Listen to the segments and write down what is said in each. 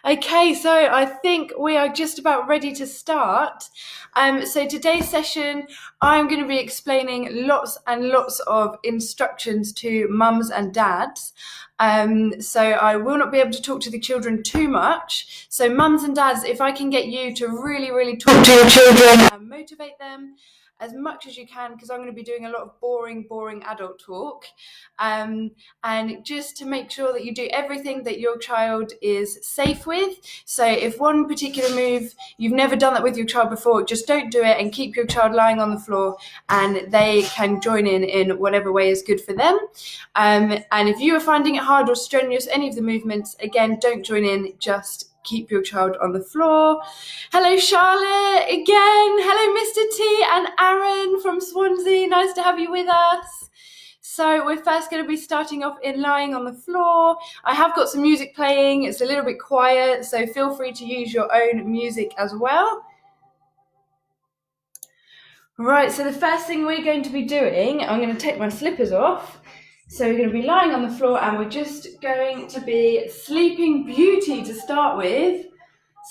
Okay, so I think we are just about ready to start. So today's session, I'm going to be explaining lots and lots of instructions to mums and dads. So I will not be able to talk to the children too much. So mums and dads, if I can get you to really talk to your children and motivate them as much as you can, because I'm going to be doing a lot of boring adult talk. And just to make sure that you do everything that your child is safe with. So if one particular move, you've never done that with your child before, just don't do it and keep your child lying on the floor and they can join in whatever way is good for them. And if you are finding it hard or strenuous, any of the movements, again, don't join in, just keep your child on the floor. Hello, Charlotte, again. Hello, Mr. T and Aaron from Swansea. Nice to have you with us. So we're first going to be starting off in lying on the floor. I have got some music playing. It's a little bit quiet, so feel free to use your own music as well. Right, so the first thing we're going to be doing, I'm going to take my slippers off. So we're going to be lying on the floor and we're just going to be Sleeping Beauty to start with.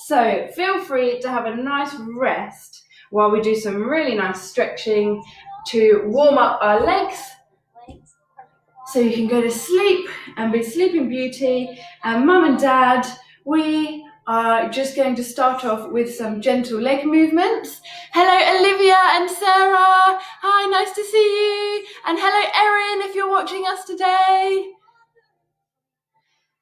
So feel free to have a nice rest while we do some really nice stretching to warm up our legs. So you can go to sleep and be Sleeping Beauty. And Mum and Dad, we are just going to start off with some gentle leg movements. Hello, Olivia and Sarah. Hi, nice to see you. And hello, Erin, if you're watching us today.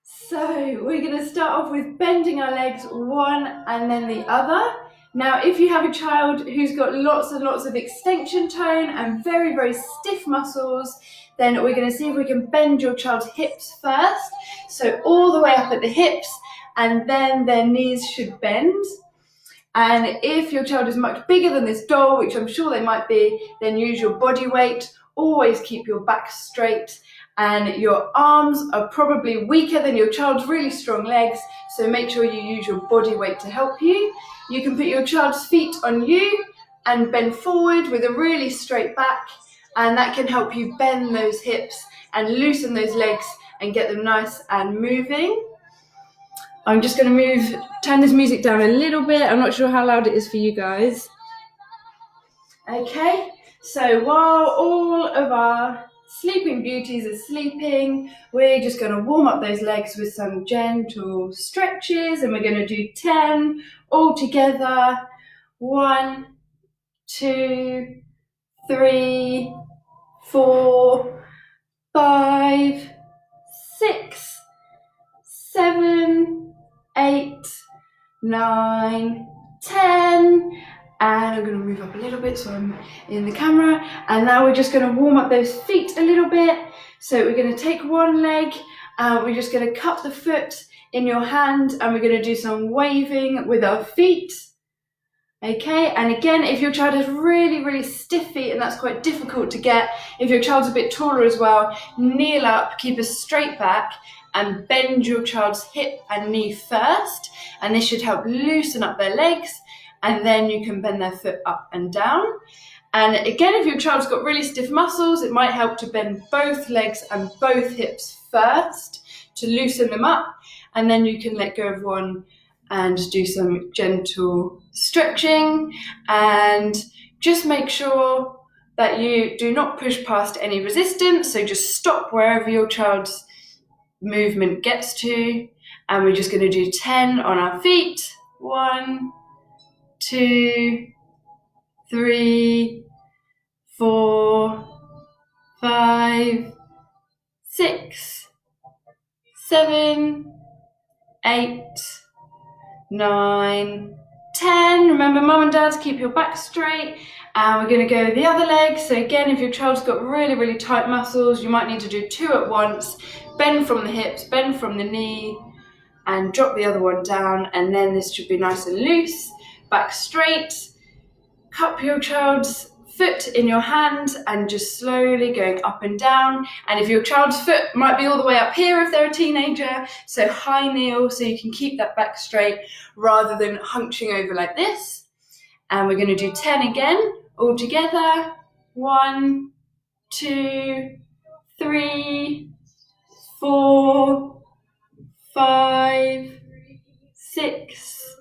So we're going to start off with bending our legs one and then the other. Now, if you have a child who's got lots and lots of extension tone and very stiff muscles, then we're going to see if we can bend your child's hips first. So all the way up at the hips, and then their knees should bend. And if your child is much bigger than this doll, which I'm sure they might be, then use your body weight. Always keep your back straight. And your arms are probably weaker than your child's really strong legs, so make sure you use your body weight to help you. You can put your child's feet on you and bend forward with a really straight back, and that can help you bend those hips and loosen those legs and get them nice and moving. I'm just going to turn this music down a little bit. I'm not sure how loud it is for you guys. Okay, so while all of our Sleeping Beauties are sleeping, we're just going to warm up those legs with some gentle stretches, and we're going to do 10 all together. 1, 2, 3, 4, 5, 6, 7, 8, 9, 10. And I'm going to move up a little bit so I'm in the camera. And now we're just going to warm up those feet a little bit. So we're going to take one leg and we're just going to cup the foot in your hand and we're going to do some waving with our feet. Okay, and again, if your child has really stiff feet and that's quite difficult to get, if your child's a bit taller as well, kneel up, keep a straight back and bend your child's hip and knee first. And this should help loosen up their legs. And then you can bend their foot up and down. And again, if your child's got really stiff muscles, it might help to bend both legs and both hips first to loosen them up. And then you can let go of one and do some gentle stretching. And just make sure that you do not push past any resistance. So just stop wherever your child's movement gets to. And we're just going to do 10 on our feet. 1, 2, 3, 4, 5, 6, 7, 8, 9, 10. Remember, mum and dads, keep your back straight. And we're going to go the other leg. So again, if your child's got really tight muscles, you might need to do 2 at once. Bend from the hips, bend from the knee, and drop the other one down. And then this should be nice and loose. Back straight, cup your child's foot in your hand and just slowly going up and down. And if your child's foot might be all the way up here if they're a teenager, so high kneel so you can keep that back straight rather than hunching over like this. And we're going to do 10 again, all together. 1, 2, 3, 4, 5, 6,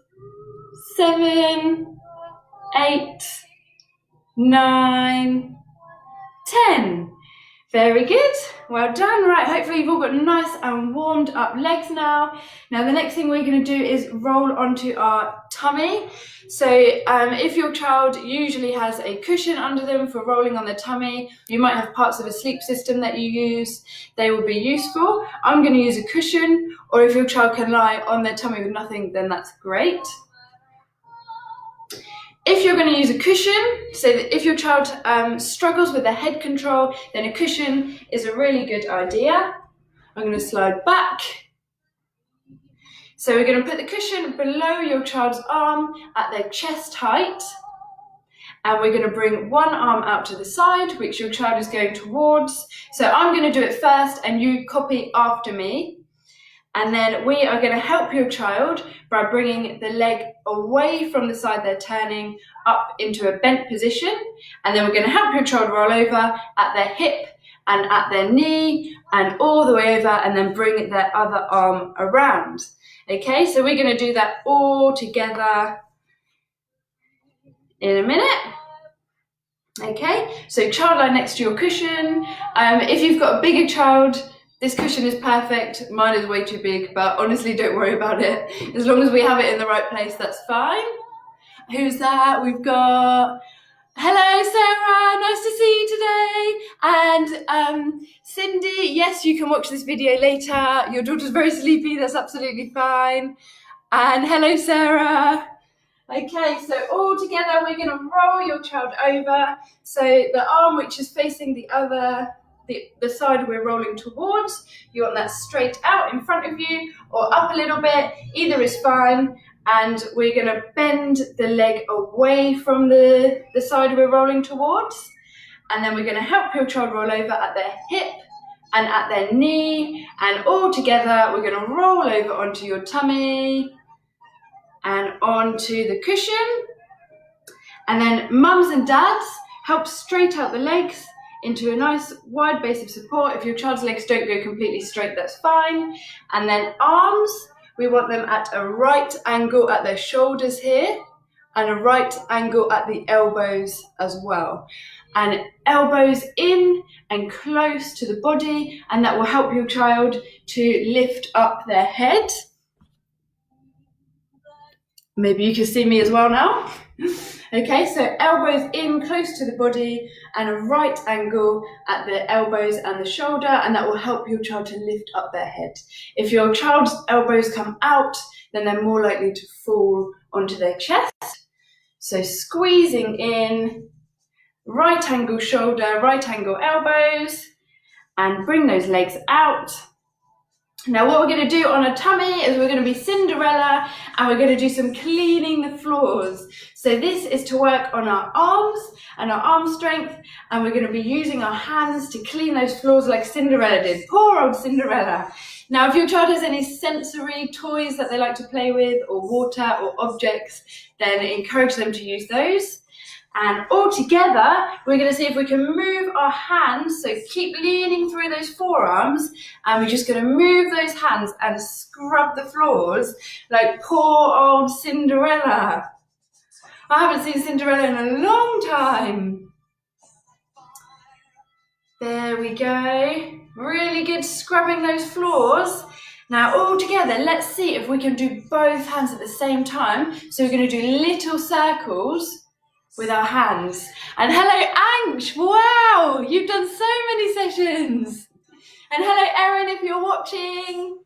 7, 8, 9, 10. Very good, well done. Right, hopefully you've all got nice and warmed up legs now. Now the next thing we're going to do is roll onto our tummy. So if your child usually has a cushion under them for rolling on their tummy, you might have parts of a sleep system that you use, they will be useful. I'm going to use a cushion, or if your child can lie on their tummy with nothing, then that's great. If you're going to use a cushion, so that if your child struggles with their head control, then a cushion is a really good idea. I'm going to slide back. So we're going to put the cushion below your child's arm at their chest height. And we're going to bring one arm out to the side, which your child is going towards. So I'm going to do it first and you copy after me. And then we are going to help your child by bringing the leg away from the side they're turning up into a bent position. And then we're going to help your child roll over at their hip and at their knee and all the way over, and then bring their other arm around. Okay, so we're going to do that all together in a minute. Okay, so child lie next to your cushion. If you've got a bigger child, this cushion is perfect. Mine is way too big, but honestly, don't worry about it. As long as we have it in the right place, that's fine. Who's that? We've got, hello Sarah, nice to see you today. And Cindy, yes, you can watch this video later. Your daughter's very sleepy, that's absolutely fine. And hello Sarah. Okay, so all together, we're gonna roll your child over. So the arm which is facing the side we're rolling towards, you want that straight out in front of you or up a little bit, either is fine. And we're going to bend the leg away from the side we're rolling towards. And then we're going to help your child roll over at their hip and at their knee. And all together, we're going to roll over onto your tummy and onto the cushion. And then mums and dads, help straight out the legs into a nice wide base of support. If your child's legs don't go completely straight, that's fine. And then arms, we want them at a right angle at their shoulders here and a right angle at the elbows as well. And elbows in and close to the body, and that will help your child to lift up their head. Maybe you can see me as well now. Okay, so elbows in close to the body and a right angle at the elbows and the shoulder, and that will help your child to lift up their head. If your child's elbows come out, then they're more likely to fall onto their chest. So squeezing in, right angle shoulder, right angle elbows, and bring those legs out. Now what we're going to do on a tummy is we're going to be Cinderella, and we're going to do some cleaning the floors. So this is to work on our arms and our arm strength, and we're going to be using our hands to clean those floors like Cinderella did. Poor old Cinderella. Now if your child has any sensory toys that they like to play with, or water or objects, then encourage them to use those. And all together, we're going to see if we can move our hands. So keep leaning through those forearms, and we're just going to move those hands and scrub the floors like poor old Cinderella. I haven't seen Cinderella in a long time. There we go. Really good scrubbing those floors. Now all together, let's see if we can do both hands at the same time. So we're going to do little circles with our hands. And hello Ansh, wow, you've done so many sessions. And hello Erin if you're watching.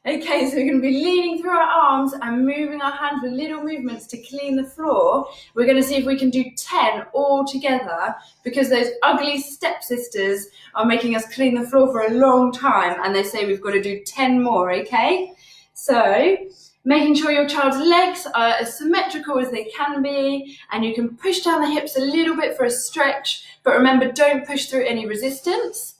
Okay, so we're going to be leaning through our arms and moving our hands with little movements to clean the floor. We're going to see if we can do 10 all together, because those ugly stepsisters are making us clean the floor for a long time, and they say we've got to do 10 more, okay? So making sure your child's legs are as symmetrical as they can be, and you can push down the hips a little bit for a stretch, but remember, don't push through any resistance.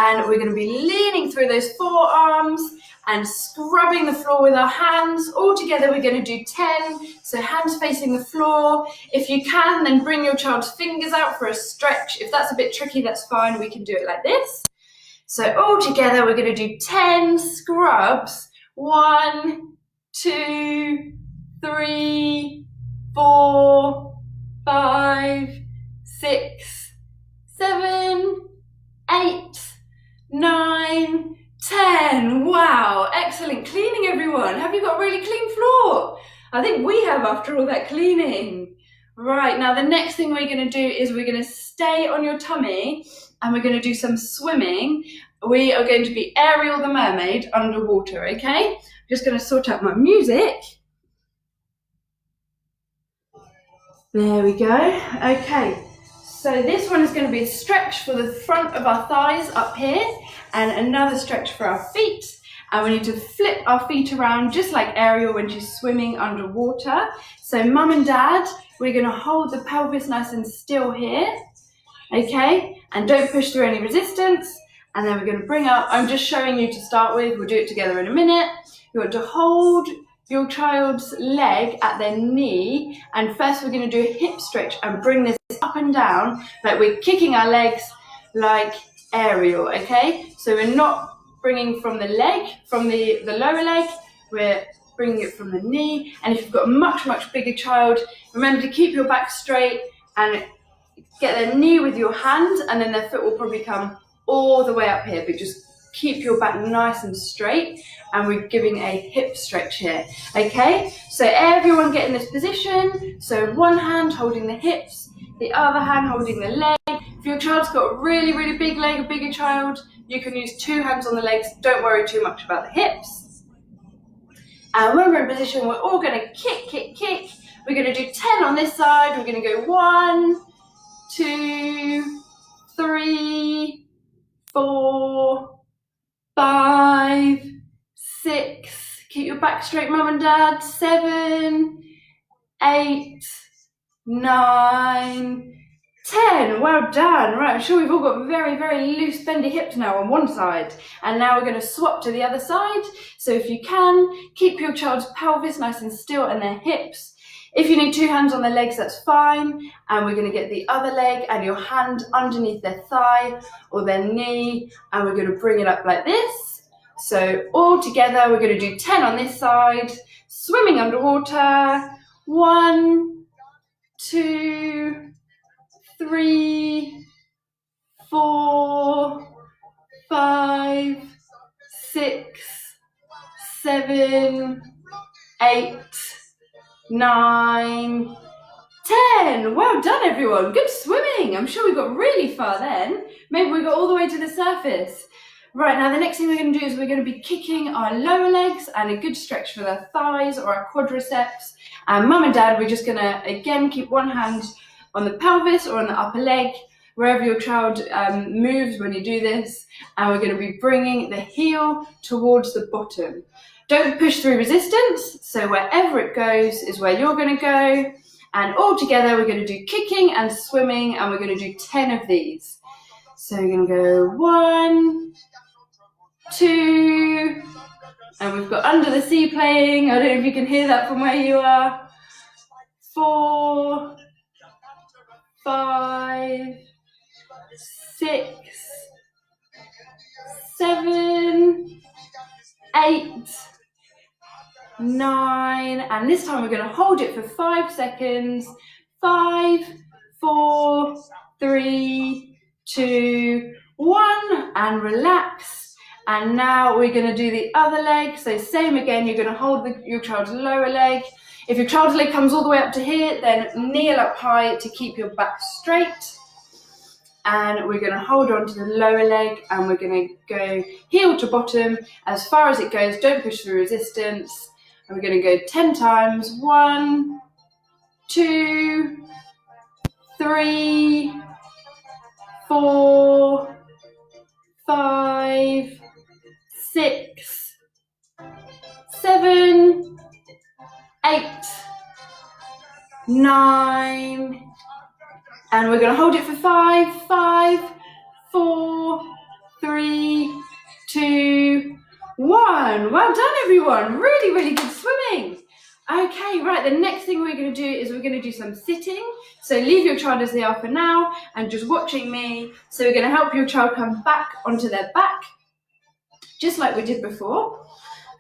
And we're going to be leaning through those forearms and scrubbing the floor with our hands. All together, we're going to do 10. So hands facing the floor. If you can, then bring your child's fingers out for a stretch. If that's a bit tricky, that's fine. We can do it like this. So all together, we're going to do 10 scrubs. 1, 2, 3, 4, 5, 6, 7, 8, 9, 10. Wow, excellent cleaning, everyone. Have you got a really clean floor? I think we have after all that cleaning. Right, now the next thing we're going to do is we're going to stay on your tummy and we're going to do some swimming. We are going to be Ariel the mermaid underwater, okay? I'm just going to sort out my music. There we go. Okay, so this one is going to be a stretch for the front of our thighs up here and another stretch for our feet. And we need to flip our feet around just like Ariel when she's swimming underwater. So mum and dad, we're going to hold the pelvis nice and still here, okay? And don't push through any resistance. And then we're going to bring up, I'm just showing you to start with, we'll do it together in a minute. You want to hold your child's leg at their knee, and first we're going to do a hip stretch and bring this up and down, like we're kicking our legs like Ariel, okay? So we're not bringing from the leg, from the lower leg, we're bringing it from the knee. And if you've got a much bigger child, remember to keep your back straight and get their knee with your hand, and then their foot will probably come all the way up here, but just keep your back nice and straight. And we're giving a hip stretch here, okay? So everyone get in this position. So one hand holding the hips, the other hand holding the leg. If your child's got a really big leg, a bigger child, you can use 2 hands on the legs. Don't worry too much about the hips. And when we're in position, we're all gonna kick. We're gonna do 10 on this side. We're gonna go 1, 2, 3, 4, 5, 6. Keep your back straight, mum and dad. 7, 8, 9, 10. Well done. Right, I'm sure we've all got very loose bendy hips now on one side. And now we're going to swap to the other side. So if you can, keep your child's pelvis nice and still and their hips. If you need 2 hands on their legs, that's fine. And we're going to get the other leg and your hand underneath their thigh or their knee. And we're going to bring it up like this. So all together, we're going to do 10 on this side. Swimming underwater. 1, 2, 3, 4, 5, 6, 7, 8, 9, 10. Well done, everyone. Good swimming. I'm sure we got really far then. Maybe we got all the way to the surface. Right, now the next thing we're going to do is we're going to be kicking our lower legs and a good stretch for the thighs or our quadriceps. And mum and dad, we're just going to, again, keep one hand on the pelvis or on the upper leg, wherever your child moves when you do this. And we're going to be bringing the heel towards the bottom. Don't push through resistance. So wherever it goes is where you're going to go. And all together, we're going to do kicking and swimming, and we're going to do 10 of these. So we're going to go 1, 2, and we've got Under the Sea playing. I don't know if you can hear that from where you are. 4, 5, 6, 7, 8, 9, and this time we're going to hold it for 5 seconds. 5, 4, 3, 2, 1, and relax. And now we're going to do the other leg. So same again, you're going to hold your child's lower leg. If your child's leg comes all the way up to here, then kneel up high to keep your back straight. And we're going to hold on to the lower leg, and we're going to go heel to bottom as far as it goes. Don't push through resistance. And we're going to go 10 times. 1, 2, 3, 4, 5, 6, 7, 8, 9, and we're going to hold it for 5, 5, 4, 3, 2, 1. Well done, everyone. Really good swimming. Okay, right, the next thing we're going to do is we're going to do some sitting. So leave your child as they are for now and just watching me. So we're going to help your child come back onto their back, just like we did before.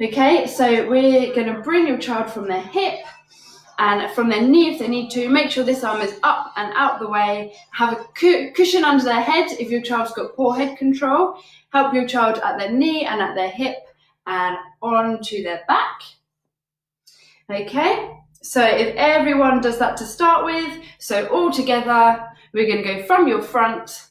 Okay, so we're going to bring your child from their hip and from their knee if they need to. Make sure this arm is up and out the way. Have a cushion under their head if your child's got poor head control. Help your child at their knee and at their hip and onto their back. Okay, so if everyone does that to start with, so all together, we're going to go from your front,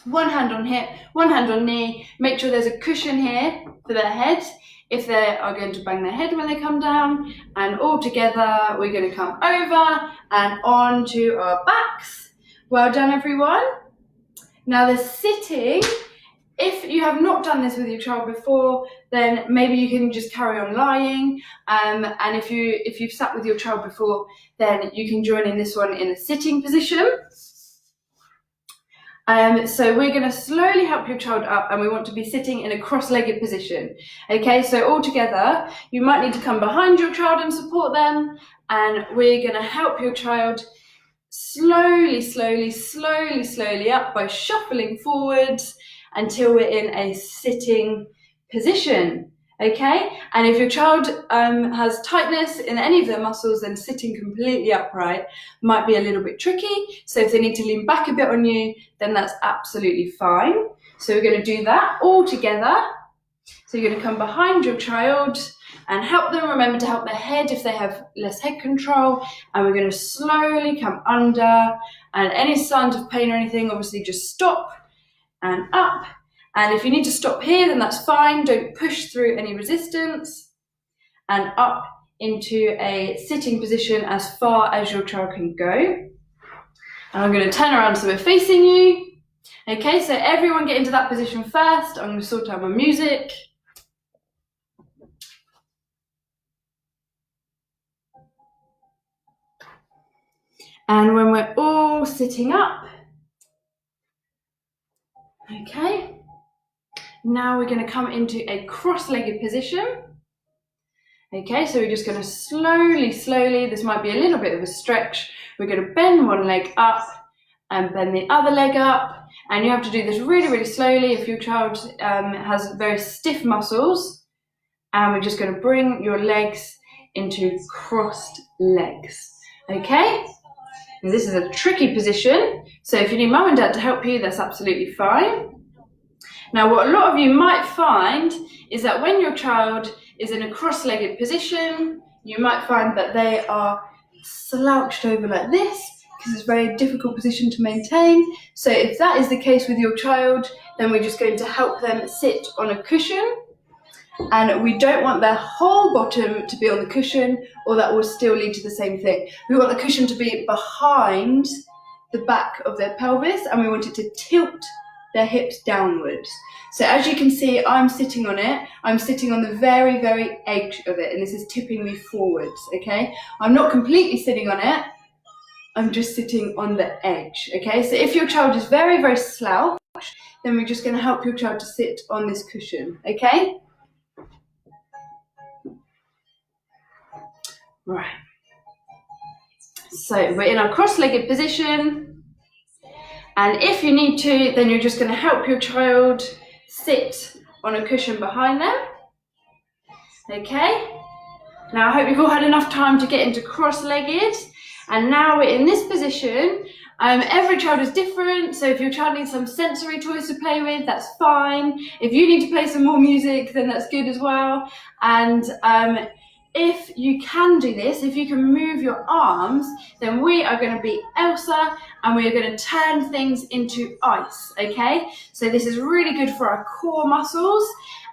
one hand on hip, one hand on knee. Make sure there's a cushion here for their head if they are going to bang their head when they come down. And all together, we're going to come over and onto our backs. Well done, everyone. Now the sitting, if you have not done this with your child before, then maybe you can just carry on lying. And if you've sat with your child before, then you can join in this one in a sitting position. So we're going to slowly help your child up, and we want to be sitting in a cross-legged position. Okay, so all together, you might need to come behind your child and support them, and we're going to help your child slowly up by shuffling forwards until we're in a sitting position. Okay, and if your child has tightness in any of their muscles, then sitting completely upright might be a little bit tricky. So if they need to lean back a bit on you, then that's absolutely fine. So we're going to do that all together. So you're going to come behind your child and help them. Remember to help their head if they have less head control. And we're going to slowly come under, and any signs of pain or anything, obviously just stop and up. And if you need to stop here, then that's fine. Don't push through any resistance. And up into a sitting position as far as your child can go. And I'm going to turn around so we're facing you. Okay, so everyone get into that position first. I'm going to sort out my music. And when we're all sitting up, okay, now we're going to come into a cross-legged position. Okay, so we're just going to slowly, this might be a little bit of a stretch. We're going to bend one leg up and bend the other leg up. And you have to do this really slowly if your child has very stiff muscles. And we're just going to bring your legs into crossed legs. Okay, and this is a tricky position. So if you need mum and dad to help you, that's absolutely fine. Now, what a lot of you might find is that when your child is in a cross-legged position, you might find that they are slouched over like this, because it's a very difficult position to maintain. So if that is the case with your child, then we're just going to help them sit on a cushion. And we don't want their whole bottom to be on the cushion, or that will still lead to the same thing. We want the cushion to be behind the back of their pelvis, and we want it to tilt their hips downwards. So as you can see, I'm sitting on it. I'm sitting on the very edge of it, and this is tipping me forwards, okay? I'm not completely sitting on it. I'm just sitting on the edge, okay? So if your child is very slouched, then we're just going to help your child to sit on this cushion, okay? Right. So we're in our cross-legged position. And if you need to, then you're just going to help your child sit on a cushion behind them. Okay. Now I hope you've all had enough time to get into cross-legged. And now we're in this position. Every child is different, so if your child needs some sensory toys to play with, that's fine. If you need to play some more music, then that's good as well. And if you can do this, if you can move your arms, then we are going to be Elsa, and we are going to turn things into ice, okay? So this is really good for our core muscles,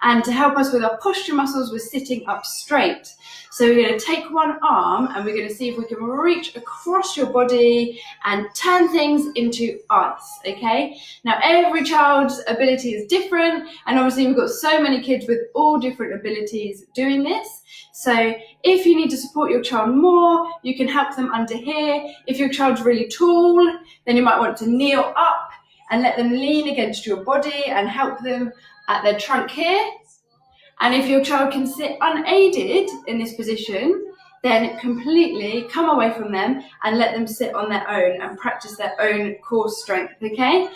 and to help us with our posture muscles, we're sitting up straight. So we're going to take one arm, and we're going to see if we can reach across your body and turn things into ice, okay? Now every child's ability is different, and obviously we've got so many kids with all different abilities doing this. So if you need to support your child more, you can help them under here. If your child's really tall, then you might want to kneel up and let them lean against your body and help them at their trunk here. And if your child can sit unaided in this position, then completely come away from them and let them sit on their own and practice their own core strength, okay?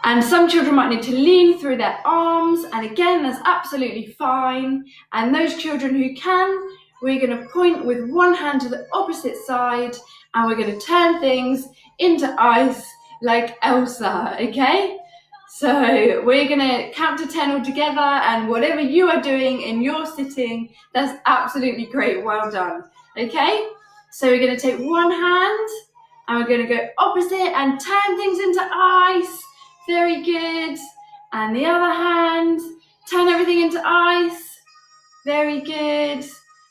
And some children might need to lean through their arms, and again, that's absolutely fine. And those children who can, we're going to point with one hand to the opposite side, and we're going to turn things into ice like Elsa, okay? So we're going to count to 10 all together, and whatever you are doing in your sitting, that's absolutely great. Well done, okay? So we're going to take one hand, and we're going to go opposite and turn things into ice. Very good. And the other hand, turn everything into ice. Very good.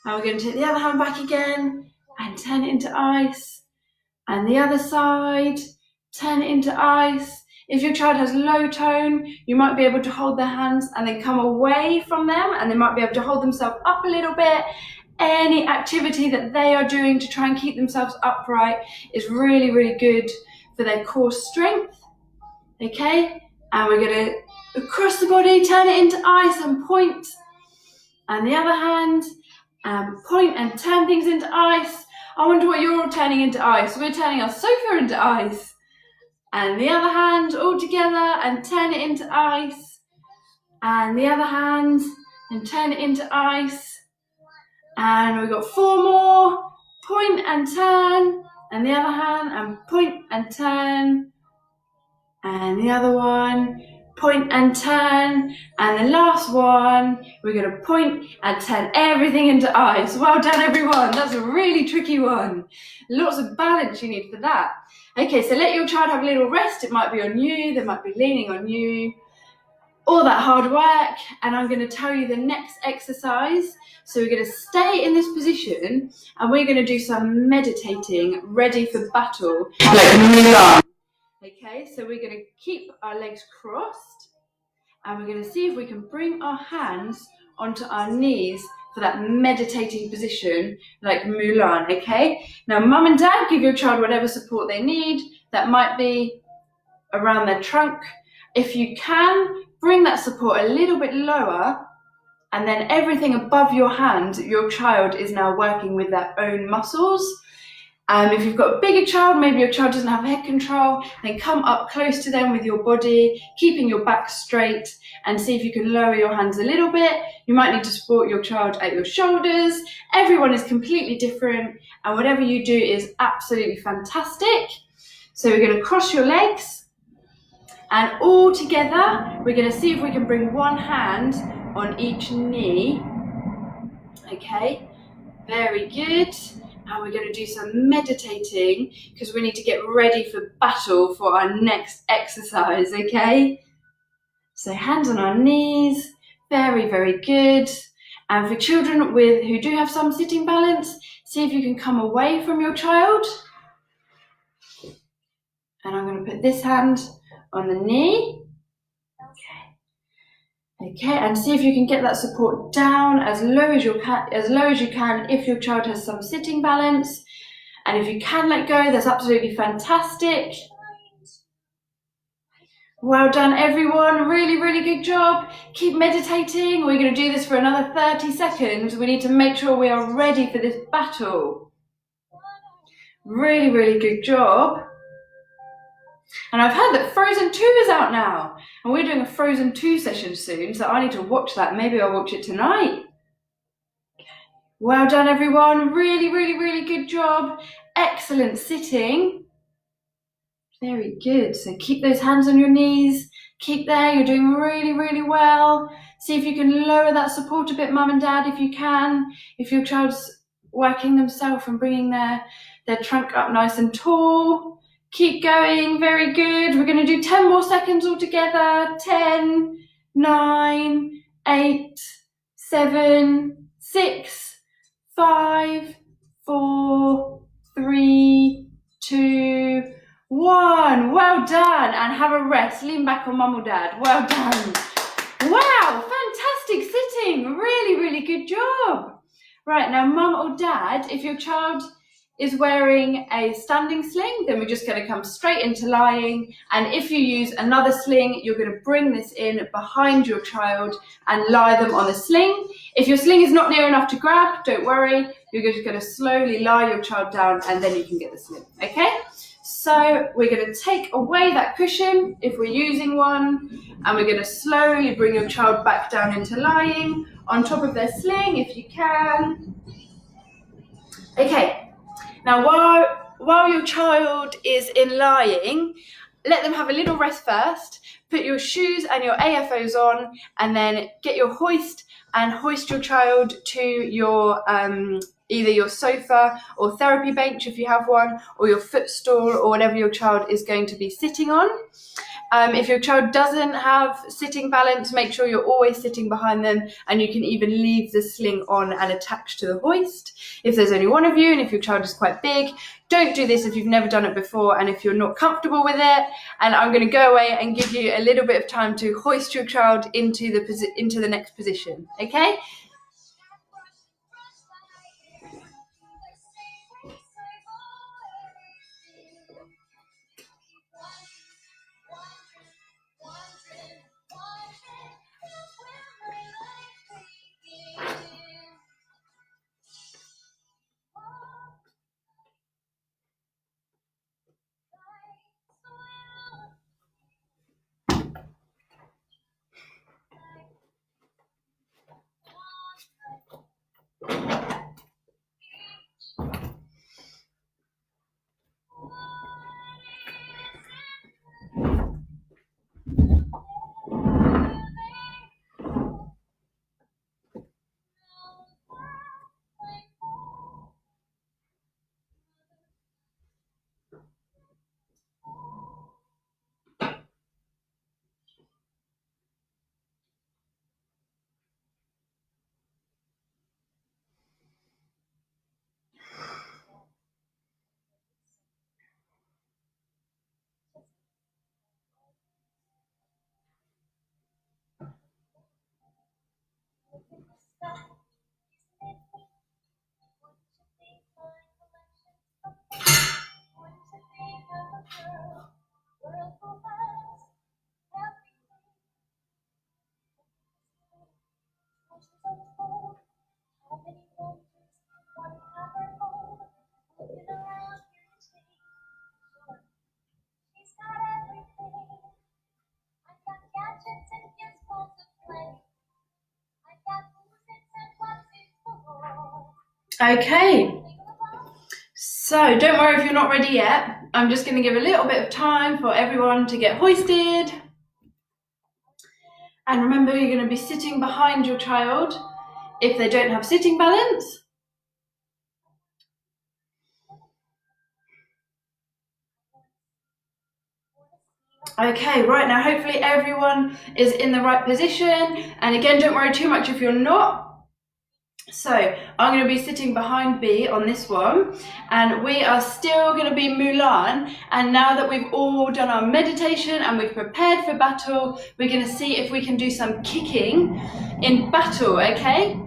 And we're going to take the other hand back again and turn it into ice. And the other side, turn it into ice. If your child has low tone, you might be able to hold their hands and then come away from them, and they might be able to hold themselves up a little bit. Any activity that they are doing to try and keep themselves upright is really, really good for their core strength. Okay, and we're going to across the body, turn it into ice and point. And the other hand, point and turn things into ice. I wonder what you're all turning into ice. We're turning our sofa into ice. And the other hand all together and turn it into ice. And the other hand and turn it into ice. And we've got 4 more. Point and turn. And the other hand and point and turn. And the other one, point and turn. And the last one, we're going to point and turn everything into ice. Well done, everyone. That's a really tricky one. Lots of balance you need for that. Okay, so let your child have a little rest. It might be on you. They might be leaning on you. All that hard work. And I'm going to tell you the next exercise. So we're going to stay in this position and we're going to do some meditating, ready for battle. Okay, so we're going to keep our legs crossed and we're going to see if we can bring our hands onto our knees for that meditating position like Mulan, okay? Now, mum and dad, give your child whatever support they need. That might be around their trunk. If you can, bring that support a little bit lower, and then everything above your hand, your child is now working with their own muscles. If you've got a bigger child, maybe your child doesn't have head control, then come up close to them with your body, keeping your back straight, and see if you can lower your hands a little bit. You might need to support your child at your shoulders. Everyone is completely different, and whatever you do is absolutely fantastic. So we're going to cross your legs, and all together, we're going to see if we can bring one hand on each knee. Okay, very good. And we're going to do some meditating because we need to get ready for battle for our next exercise, okay? So hands on our knees, very, very good. And for children who do have some sitting balance, see if you can come away from your child. And I'm going to put this hand on the knee. Okay, and see if you can get that support down as low as you can if your child has some sitting balance. And if you can let go, that's absolutely fantastic. Well done, everyone. Really, really good job. Keep meditating. We're going to do this for another 30 seconds. We need to make sure we are ready for this battle. Really, really good job. And I've heard that Frozen 2 is out now, and we're doing a Frozen 2 session soon, so I need to watch that. Maybe I'll watch it tonight. Well done, everyone. Really, really, really good job. Excellent sitting. Very good. So keep those hands on your knees. Keep there. You're doing really, really well. See if you can lower that support a bit, mum and dad, if you can. If your child's working themselves and bringing their trunk up nice and tall. Keep going, very good. We're going to do 10 more seconds all together. 10, 9, 8, 7, 6, 5, 4, 3, 2, 1. Well done. And have a rest. Lean back on mum or dad. Well done. Wow, fantastic sitting. Really, really good job. Right, now mum or dad, if your child is wearing a standing sling, then we're just going to come straight into lying. And if you use another sling, you're going to bring this in behind your child and lie them on a sling. If your sling is not near enough to grab, don't worry. You're just going to slowly lie your child down and then you can get the sling, okay? So we're going to take away that cushion if we're using one, and we're going to slowly bring your child back down into lying on top of their sling if you can. Okay, now while your child is in lying, let them have a little rest first. Put your shoes and your AFOs on, and then get your hoist and hoist your child to your either your sofa or therapy bench if you have one, or your footstool, or whatever your child is going to be sitting on. If your child doesn't have sitting balance, make sure you're always sitting behind them, and you can even leave the sling on and attached to the hoist. If there's only one of you, and if your child is quite big, don't do this if you've never done it before and if you're not comfortable with it. And I'm going to go away and give you a little bit of time to hoist your child into the next position, okay? Okay, so don't worry if you're not ready yet. I'm just going to give a little bit of time for everyone to get hoisted. And remember, you're going to be sitting behind your child if they don't have sitting balance. Okay, right now hopefully everyone is in the right position. And again, don't worry too much if you're not. So I'm going to be sitting behind B on this one, and we are still going to be Mulan. And now that we've all done our meditation and we've prepared for battle, we're going to see if we can do some kicking in battle, okay?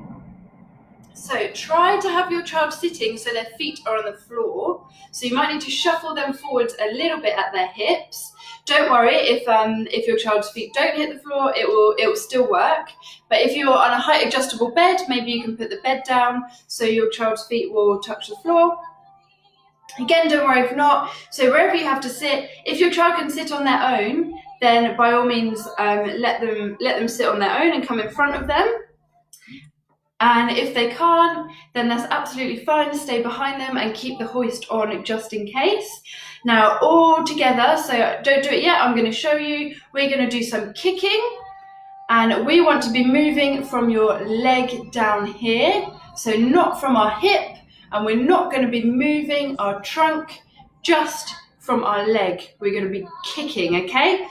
So try to have your child sitting so their feet are on the floor. So you might need to shuffle them forwards a little bit at their hips. Don't worry if your child's feet don't hit the floor, it will still work. But if you're on a height adjustable bed, maybe you can put the bed down so your child's feet will touch the floor. Again, don't worry if not. So wherever you have to sit, if your child can sit on their own, then by all means let them sit on their own and come in front of them. And if they can't, then that's absolutely fine. Stay behind them and keep the hoist on just in case. Now all together, so don't do it yet, I'm going to show you. We're going to do some kicking, and we want to be moving from your leg down here, so not from our hip, and we're not going to be moving our trunk, just from our leg. We're going to be kicking, okay?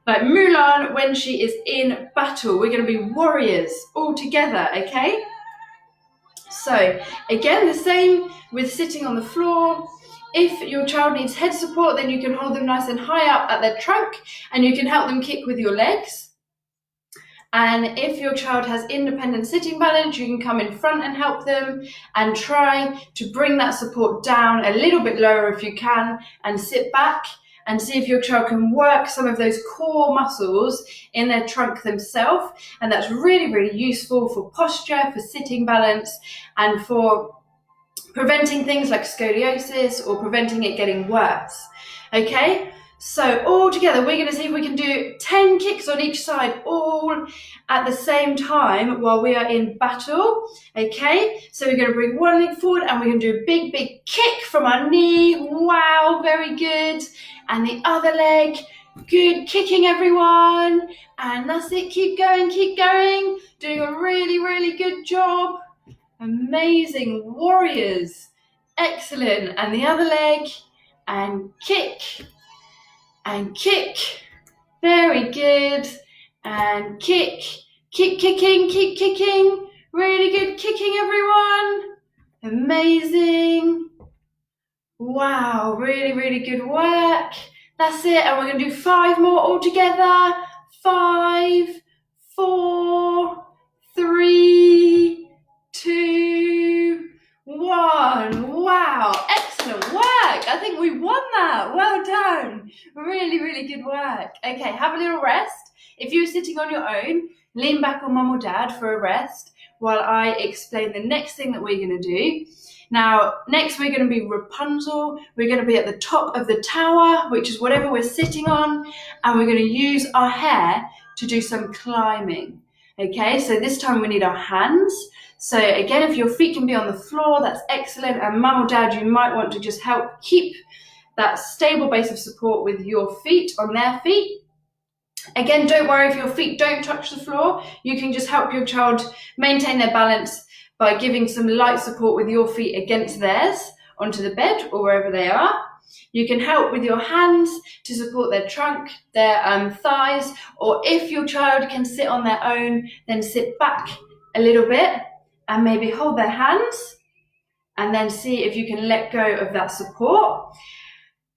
Like Mulan when she is in battle, we're going to be warriors all together, okay? So again, the same with sitting on the floor. If your child needs head support, then you can hold them nice and high up at their trunk, and you can help them kick with your legs. And if your child has independent sitting balance, you can come in front and help them, and try to bring that support down a little bit lower if you can, and sit back and see if your child can work some of those core muscles in their trunk themselves. And that's really, really useful for posture, for sitting balance, and for preventing things like scoliosis or preventing it getting worse. Okay, so all together we're going to see if we can do 10 kicks on each side all at the same time while we are in battle. Okay, so we're going to bring one leg forward and we're going to do a big kick from our knee. Wow, very good. And the other leg. Good, kicking everyone. And that's it, keep going, doing a really good job. Amazing, warriors. Excellent. And the other leg, and kick, very good. And kick, keep kicking, really good, kicking everyone. Amazing. Wow, really good work. That's it, and we're going to do 5 more all together. 5, 4, 3, 2, 1. Wow, excellent work. I think we won that. Well done. Really good work. Okay, have a little rest. If you're sitting on your own, lean back on mum or dad for a rest while I explain the next thing that we're going to do. Now, next we're going to be Rapunzel. We're going to be at the top of the tower, which is whatever we're sitting on, and we're going to use our hair to do some climbing. Okay, so this time we need our hands. So again, if your feet can be on the floor, that's excellent. And mum or dad, you might want to just help keep that stable base of support with your feet on their feet. Again, don't worry if your feet don't touch the floor. You can just help your child maintain their balance by giving some light support with your feet against theirs onto the bed or wherever they are. You can help with your hands to support their trunk, their thighs, or if your child can sit on their own, then sit back a little bit and maybe hold their hands and then see if you can let go of that support.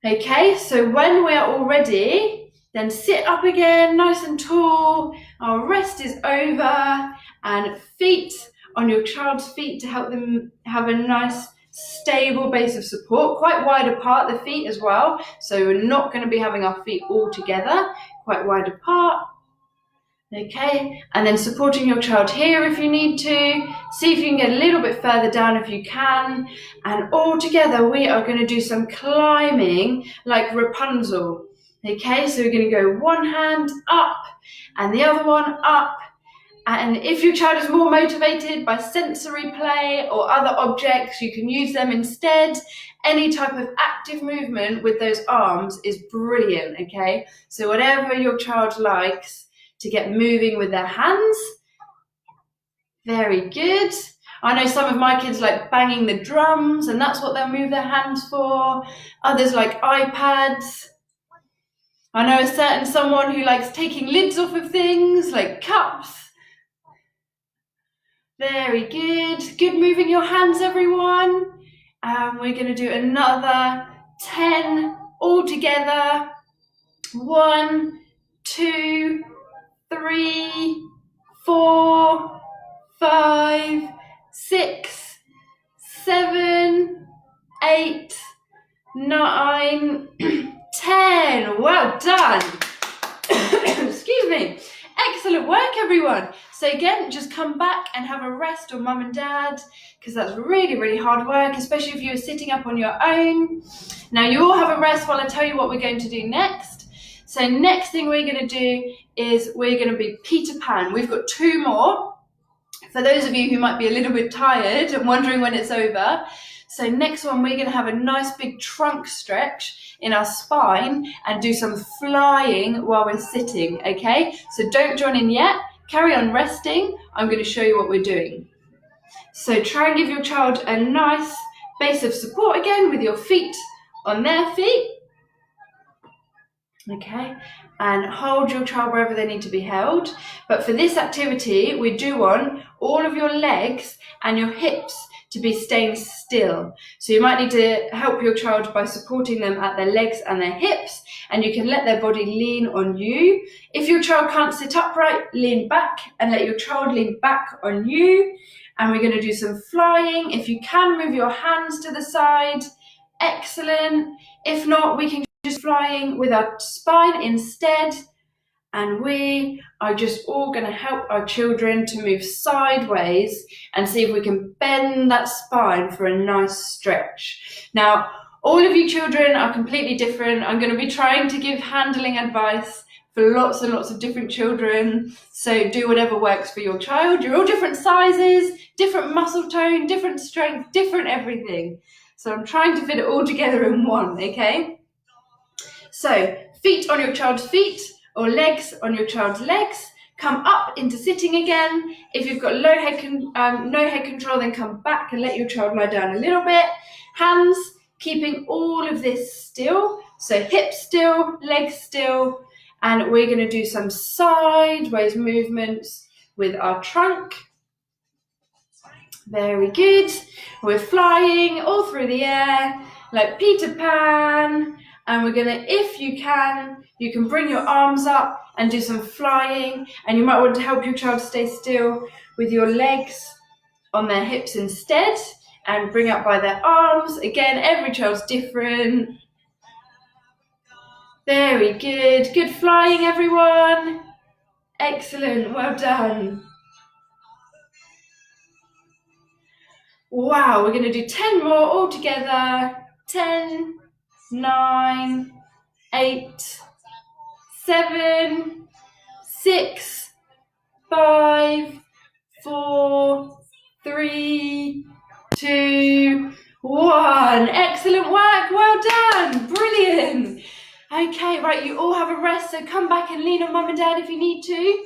Okay, so when we're all ready, then sit up again, nice and tall. Our rest is over, and feet on your child's feet to help them have a nice stable base of support, quite wide apart, the feet as well. So we're not going to be having our feet all together, quite wide apart. Okay, and then supporting your child here if you need to. See if you can get a little bit further down if you can. And all together we are going to do some climbing like Rapunzel. Okay, so we're going to go one hand up and the other one up. And if your child is more motivated by sensory play or other objects, you can use them instead. Any type of active movement with those arms is brilliant, okay? So whatever your child likes to get moving with their hands. Very good. I know some of my kids like banging the drums, and that's what they'll move their hands for. Others like iPads. I know a certain someone who likes taking lids off of things, like cups. Very good. Good moving your hands, everyone. And we're going to do another 10 all together. 1, 2, 3, 4, 5, 6, 7, 8, 9, 10. Well done. Excuse me. Excellent work, everyone. So again, just come back and have a rest on mum and dad, because that's really hard work, especially if you're sitting up on your own. Now you all have a rest while I tell you what we're going to do next. So next thing we're going to do is we're going to be Peter Pan. We've got 2 more. For those of you who might be a little bit tired and wondering when it's over. So next one, we're going to have a nice big trunk stretch in our spine and do some flying while we're sitting, okay? So don't join in yet. Carry on resting. I'm going to show you what we're doing. So try and give your child a nice base of support again with your feet on their feet. Okay, and hold your child wherever they need to be held. But for this activity, we do want all of your legs and your hips to be staying still. So you might need to help your child by supporting them at their legs and their hips, and you can let their body lean on you. If your child can't sit upright, lean back and let your child lean back on you. And we're going to do some flying. If you can, move your hands to the side. Excellent. If not, we can just flying with our spine instead. And we are just all going to help our children to move sideways and see if we can bend that spine for a nice stretch. Now, all of you children are completely different. I'm going to be trying to give handling advice for lots and lots of different children. So do whatever works for your child. You're all different sizes, different muscle tone, different strength, different everything. So I'm trying to fit it all together in one, okay? So feet on your child's feet, or legs on your child's legs. Come up into sitting again. If you've got no head control, then come back and let your child lie down a little bit. Hands, keeping all of this still. So hips still, legs still. And we're going to do some sideways movements with our trunk. Very good. We're flying all through the air like Peter Pan. And we're going to, if you can bring your arms up and do some flying. And you might want to help your child stay still with your legs on their hips instead and bring up by their arms. Again, every child's different. Very good. Good flying, everyone. Excellent. Well done. Wow, we're going to do 10 more all together. 10, 9, 8, 7, 6, 5, 4, 3, 2, 1. Excellent work. Well done. Brilliant. Okay, right, you all have a rest, so come back and lean on mum and dad if you need to.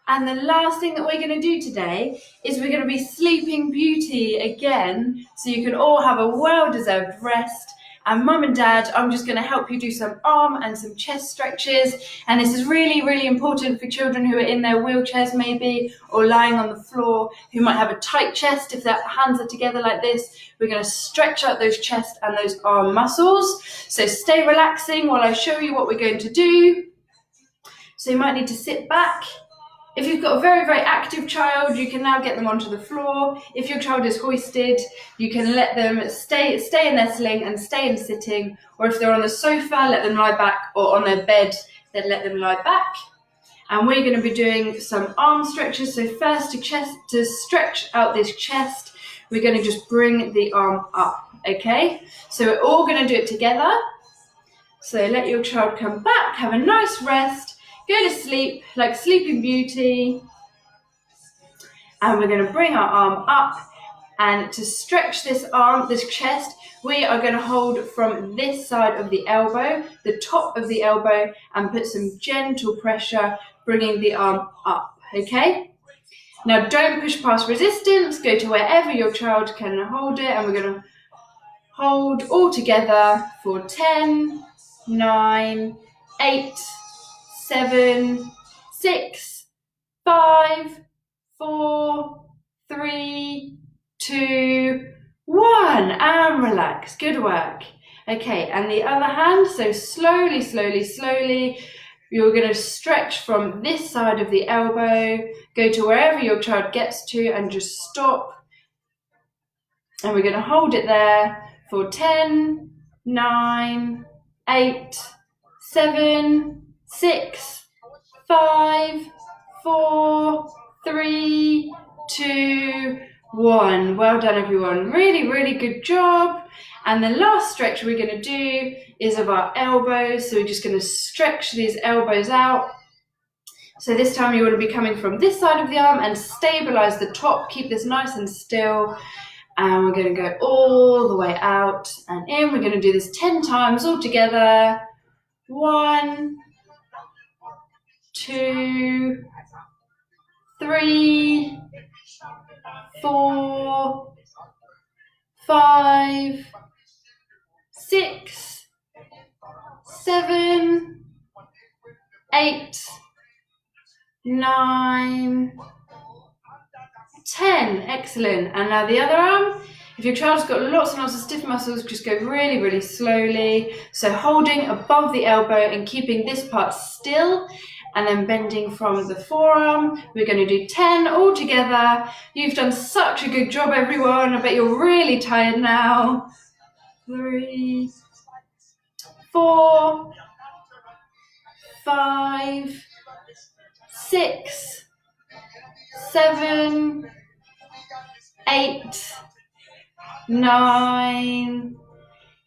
And the last thing that we're going to do today is we're going to be Sleeping Beauty again, so you can all have a well-deserved rest. And mum and dad, I'm just going to help you do some arm and some chest stretches. And this is really, really important for children who are in their wheelchairs maybe, or lying on the floor, who might have a tight chest if their hands are together like this. We're going to stretch out those chest and those arm muscles. So stay relaxing while I show you what we're going to do. So you might need to sit back. If you've got a very, very active child, you can now get them onto the floor. If your child is hoisted, you can let them stay in their sling and stay in sitting. Or if they're on the sofa, let them lie back, or on their bed, then let them lie back. And we're going to be doing some arm stretches. So first, to stretch out this chest, we're going to just bring the arm up, okay? So we're all going to do it together. So let your child come back, have a nice rest. Go to sleep like Sleeping Beauty. And we're going to bring our arm up. And to stretch this arm, this chest, we are going to hold from this side of the elbow, the top of the elbow, and put some gentle pressure, bringing the arm up, okay? Now don't push past resistance. Go to wherever your child can hold it. And we're going to hold all together for 10, 9, 8, 7, 6, 5, 4, 3, 2, 1. And relax. Good work. Okay, and the other hand. So slowly, slowly, slowly, you're going to stretch from this side of the elbow. Go to wherever your child gets to and just stop. And we're going to hold it there for 10, 9, 8, 7, 6, 5, 4, 3, 2, 1. Well done, everyone. Really, really good job. And the last stretch we're going to do is of our elbows. So we're just going to stretch these elbows out. So this time you want to be coming from this side of the arm and stabilize the top. Keep this nice and still. And we're going to go all the way out and in. We're going to do this 10 times all together. 1, 2, 3, 4, 5, 6, 7, 8, 9, 10. Excellent. And now the other arm. If your child's got lots and lots of stiff muscles, just go really, really slowly. So holding above the elbow and keeping this part still, and then bending from the forearm. We're going to do 10 all together. You've done such a good job, everyone. I bet you're really tired now. 3, 4, 5, 6, 7, 8, 9,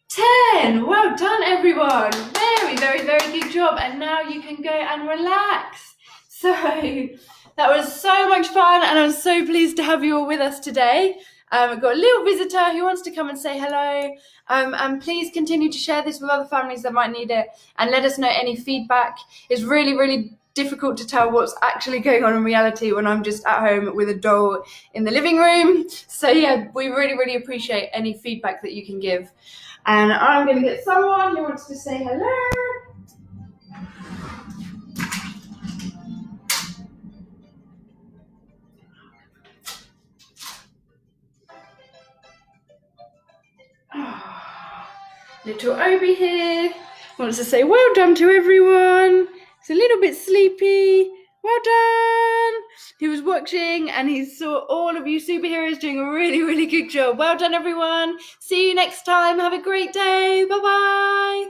10. Well done, everyone. Very, very, very good job. And now you can go and relax. So that was so much fun, and I'm so pleased to have you all with us today. I've got a little visitor who wants to come and say hello. And please continue to share this with other families that might need it, and let us know any feedback. It's really, really difficult to tell what's actually going on in reality when I'm just at home with a doll in the living room. So yeah, we really, really appreciate any feedback that you can give. And I'm going to get someone who wants to say hello. Little Obi here wants to say well done to everyone. He's a little bit sleepy. Well done. He was watching and he saw all of you superheroes doing a really, really good job. Well done, everyone. See you next time. Have a great day. Bye-bye.